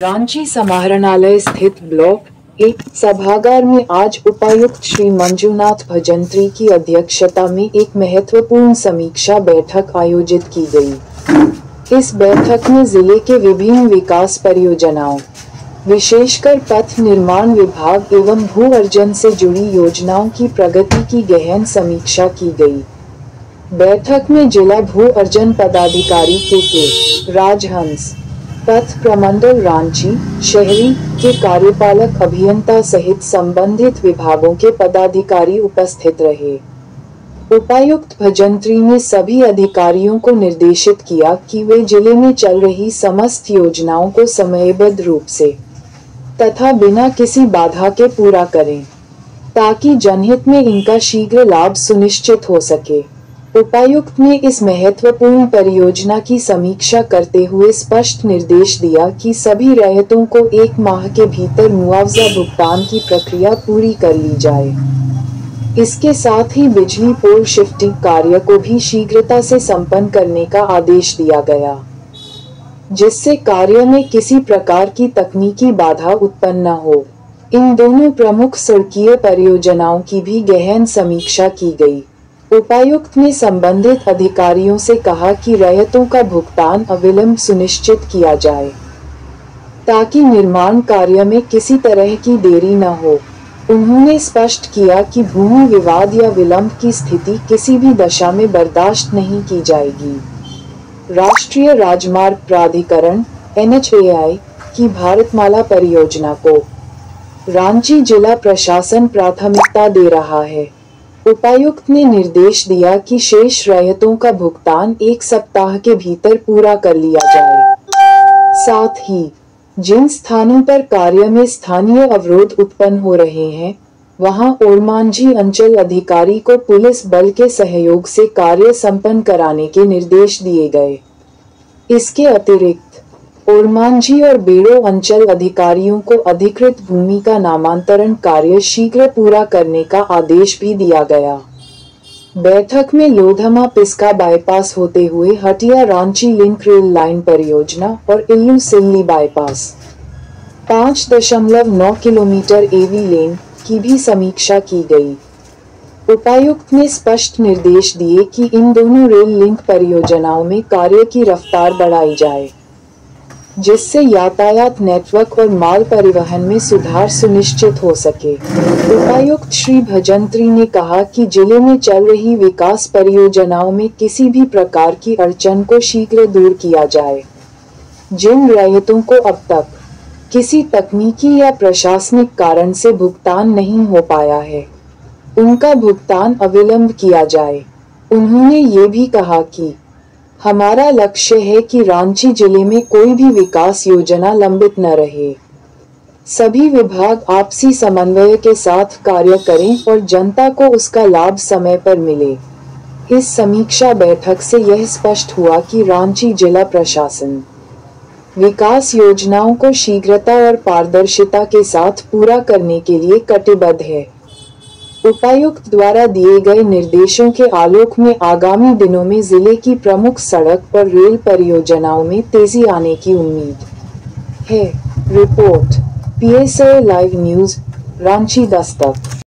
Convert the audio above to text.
रांची समाहरणालय स्थित ब्लॉक 1 सभागार में आज उपायुक्त श्री मंजुनाथ भजंत्री की अध्यक्षता में एक महत्वपूर्ण समीक्षा बैठक आयोजित की गई। इस बैठक में जिले के विभिन्न विकास परियोजनाओं, विशेषकर पथ निर्माण विभाग एवं भू अर्जन से जुड़ी योजनाओं की प्रगति की गहन समीक्षा की गई। बैठक में जिला भू अर्जन पदाधिकारी के राजहंस, पथ प्रमंडल रांची शहरी के कार्यपालक अभियंता सहित संबंधित विभागों के पदाधिकारी उपस्थित रहे। उपायुक्त भजंत्री ने सभी अधिकारियों को निर्देशित किया कि वे जिले में चल रही समस्त योजनाओं को समयबद्ध रूप से तथा बिना किसी बाधा के पूरा करें, ताकि जनहित में इनका शीघ्र लाभ सुनिश्चित हो सके। उपायुक्त ने इस महत्वपूर्ण परियोजना की समीक्षा करते हुए स्पष्ट निर्देश दिया कि सभी रैयतों को 1 माह के भीतर मुआवजा भुगतान की प्रक्रिया पूरी कर ली जाए। इसके साथ ही बिजली पोल शिफ्टिंग कार्य को भी शीघ्रता से संपन्न करने का आदेश दिया गया, जिससे कार्य में किसी प्रकार की तकनीकी बाधा उत्पन्न न हो। इन दोनों प्रमुख सड़कीय परियोजनाओं की भी गहन समीक्षा की गई। उपायुक्त ने संबंधित अधिकारियों से कहा कि रैयतों का भुगतान अविलंब सुनिश्चित किया जाए, ताकि निर्माण कार्य में किसी तरह की देरी न हो। उन्होंने स्पष्ट किया कि भूमि विवाद या विलंब की स्थिति किसी भी दशा में बर्दाश्त नहीं की जाएगी। राष्ट्रीय राजमार्ग प्राधिकरण (NHAI) की भारतमाला परियोजना को रांची जिला प्रशासन प्राथमिकता दे रहा है। उपायुक्त ने निर्देश दिया कि शेष रैयतों का भुगतान 1 सप्ताह के भीतर पूरा कर लिया जाए। साथ ही जिन स्थानों पर कार्य में स्थानीय अवरोध उत्पन्न हो रहे हैं, वहां ओरमांझी अंचल अधिकारी को पुलिस बल के सहयोग से कार्य संपन्न कराने के निर्देश दिए गए। इसके अतिरिक्त ओरमांझी और बेड़ो अंचल अधिकारियों को अधिकृत भूमि का नामांतरण कार्य शीघ्र पूरा करने का आदेश भी दिया गया। बैठक में लोधमा पिस्का बाईपास होते हुए Hatia Ranchi link rail line परियोजना और इल्लू सिल्ली बाईपास 5.9 किलोमीटर एवी लेन की भी समीक्षा की गई। उपायुक्त ने स्पष्ट निर्देश दिए कि इन दोनों रेल लिंक परियोजनाओं में कार्य की रफ्तार बढ़ाई जाए, जिससे यातायात नेटवर्क और माल परिवहन में सुधार सुनिश्चित हो सके। उपायुक्त श्री भजंत्री ने कहा कि जिले में चल रही विकास परियोजनाओं में किसी भी प्रकार की अड़चन को शीघ्र दूर किया जाए। जिन रैयतों को अब तक किसी तकनीकी या प्रशासनिक कारण से भुगतान नहीं हो पाया है, उनका भुगतान अविलंब किया जाए। उन्होंने ये भी कहा कि हमारा लक्ष्य है कि रांची जिले में कोई भी विकास योजना लंबित न रहे। सभी विभाग आपसी समन्वय के साथ कार्य करें और जनता को उसका लाभ समय पर मिले। इस समीक्षा बैठक से यह स्पष्ट हुआ कि रांची जिला प्रशासन विकास योजनाओं को शीघ्रता और पारदर्शिता के साथ पूरा करने के लिए कटिबद्ध है। उपायुक्त द्वारा दिए गए निर्देशों के आलोक में आगामी दिनों में जिले की प्रमुख सड़क और रेल परियोजनाओं में तेजी आने की उम्मीद है। Report PSI live news, Ranchi Dastak.